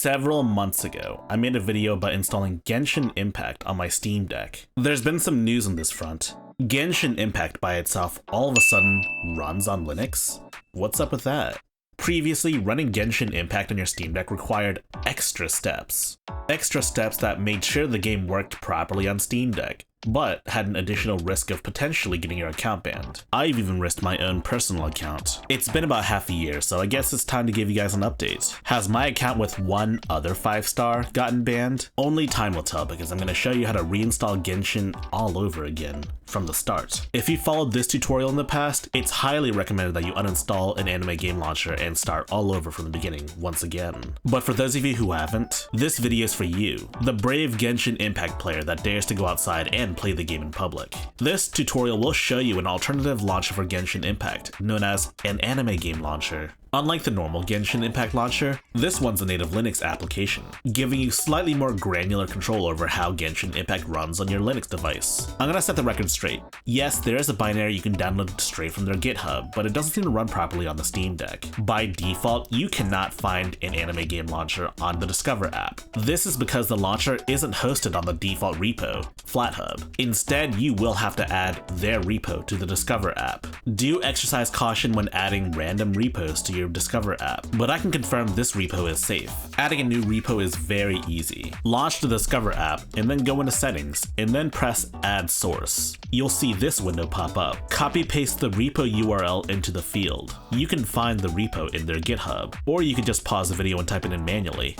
Several months ago, I made a video about installing Genshin Impact on my Steam Deck. There's been some news on this front. Genshin Impact by itself all of a sudden runs on Linux? What's up with that? Previously, running Genshin Impact on your Steam Deck required extra steps. Extra steps that made sure the game worked properly on Steam Deck, but had an additional risk of potentially getting your account banned. I've even risked my own personal account. It's been about half a year, so I guess it's time to give you guys an update. Has my account with one other 5-star gotten banned? Only time will tell, because I'm going to show you how to reinstall Genshin all over again from the start. If you followed this tutorial in the past, it's highly recommended that you uninstall an anime game launcher and start all over from the beginning once again. But for those of you who haven't, this video is for you, the brave Genshin Impact player that dares to go outside and play the game in public. This tutorial will show you an alternative launcher for Genshin Impact, known as an anime game launcher. Unlike the normal Genshin Impact launcher, this one's a native Linux application, giving you slightly more granular control over how Genshin Impact runs on your Linux device. I'm gonna set the record straight. Yes, there is a binary you can download straight from their GitHub, but it doesn't seem to run properly on the Steam Deck. By default, you cannot find an anime game launcher on the Discover app. This is because the launcher isn't hosted on the default repo, FlatHub. Instead, you will have to add their repo to the Discover app. Do exercise caution when adding random repos to your Discover app, but I can confirm this repo is safe. Adding a new repo is very easy. Launch the Discover app and then go into settings and then press add source. You'll see this window pop up. Copy paste the repo URL into the field. You can find the repo in their GitHub, or you can just pause the video and type it in manually.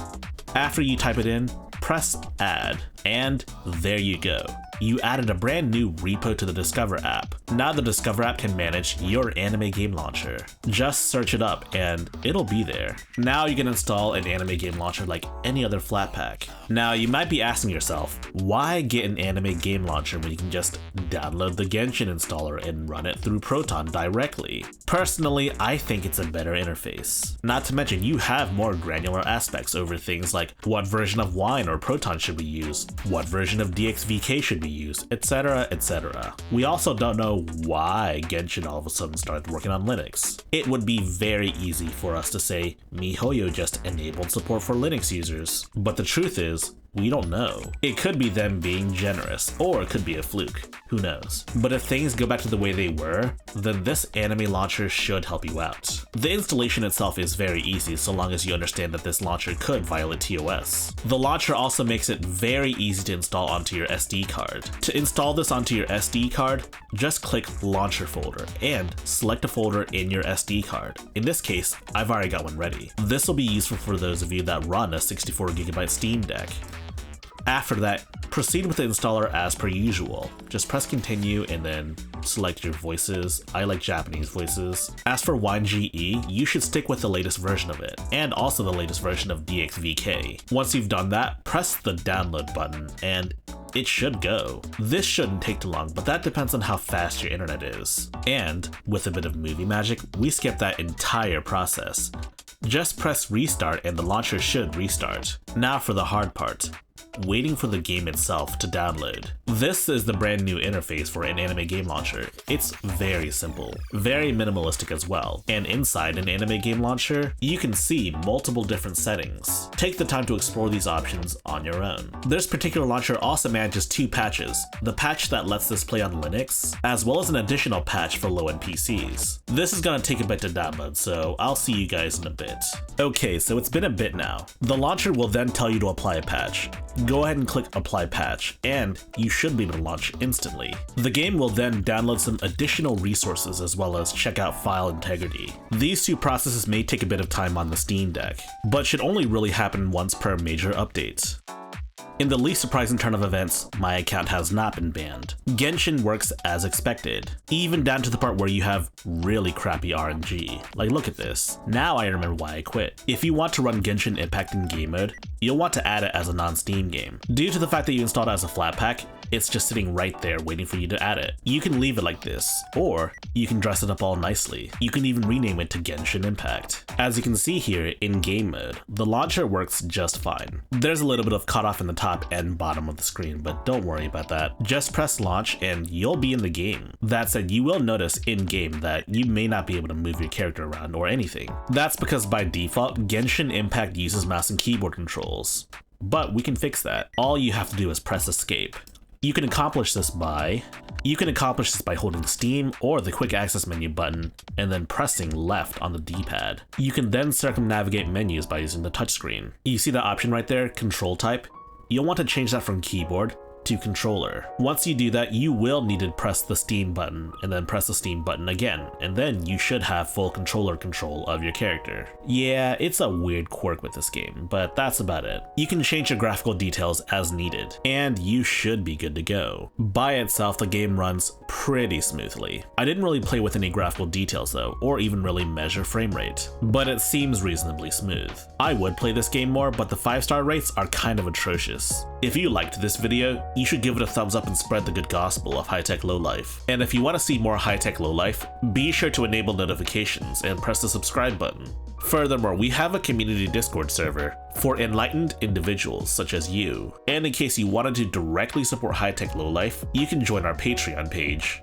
After you type it in, press add, and there you go. You added a brand new repo to the Discover app. Now the Discover app can manage your anime game launcher. Just search it up and it'll be there. Now you can install an anime game launcher like any other Flatpak. Now you might be asking yourself, why get an anime game launcher when you can just download the Genshin installer and run it through Proton directly? Personally, I think it's a better interface. Not to mention you have more granular aspects over things like what version of Wine or Proton should we use, what version of DXVK should we use, etc, etc. We also don't know why Genshin all of a sudden started working on Linux. It would be very easy for us to say MiHoYo just enabled support for Linux users, but the truth is, we don't know. It could be them being generous, or it could be a fluke. Who knows? But if things go back to the way they were, then this anime launcher should help you out. The installation itself is very easy so long as you understand that this launcher could violate TOS. The launcher also makes it very easy to install onto your SD card. To install this onto your SD card, just click Launcher Folder and select a folder in your SD card. In this case, I've already got one ready. This will be useful for those of you that run a 64GB Steam Deck. After that, proceed with the installer as per usual. Just press continue and then select your voices. I like Japanese voices. As for WineGE, you should stick with the latest version of it, and also the latest version of DXVK. Once you've done that, press the download button and it should go. This shouldn't take too long, but that depends on how fast your internet is. And with a bit of movie magic, we skip that entire process. Just press restart and the launcher should restart. Now for the hard part. Waiting for the game itself to download. This is the brand new interface for an anime game launcher. It's very simple, very minimalistic as well, and inside an anime game launcher, you can see multiple different settings. Take the time to explore these options on your own. This particular launcher also manages 2 patches, the patch that lets this play on Linux, as well as an additional patch for low-end PCs. This is gonna take a bit to download, so I'll see you guys in a bit. Okay, so it's been a bit now. The launcher will then tell you to apply a patch. Go ahead and click apply patch, and you should be able to launch instantly. The game will then download some additional resources as well as check out file integrity. These 2 processes may take a bit of time on the Steam Deck, but should only really happen once per major update. In the least surprising turn of events, my account has not been banned. Genshin works as expected, even down to the part where you have really crappy RNG. Like, look at this. Now I remember why I quit. If you want to run Genshin Impact in game mode, you'll want to add it as a non-Steam game. Due to the fact that you installed it as a Flatpak, it's just sitting right there waiting for you to add it. You can leave it like this, or you can dress it up all nicely. You can even rename it to Genshin Impact. As you can see here in game mode, the launcher works just fine. There's a little bit of cutoff in the top and bottom of the screen, but don't worry about that. Just press launch and you'll be in the game. That said, you will notice in game that you may not be able to move your character around or anything. That's because by default, Genshin Impact uses mouse and keyboard controls. But we can fix that. All you have to do is press escape. You can accomplish this by holding Steam or the quick access menu button and then pressing left on the D-pad. You can then circumnavigate menus by using the touchscreen. You see that option right there, control type? You'll want to change that from keyboard to controller. Once you do that, you will need to press the Steam button and then press the Steam button again, and then you should have full controller control of your character. Yeah, it's a weird quirk with this game, but that's about it. You can change your graphical details as needed, and you should be good to go. By itself, the game runs pretty smoothly. I didn't really play with any graphical details though, or even really measure frame rate, but it seems reasonably smooth. I would play this game more, but the 5-star rates are kind of atrocious. If you liked this video, you should give it a thumbs up and spread the good gospel of high-tech lowlife. And if you want to see more high-tech lowlife, be sure to enable notifications and press the subscribe button. Furthermore, we have a community Discord server for enlightened individuals such as you. And in case you wanted to directly support high-tech lowlife, you can join our Patreon page.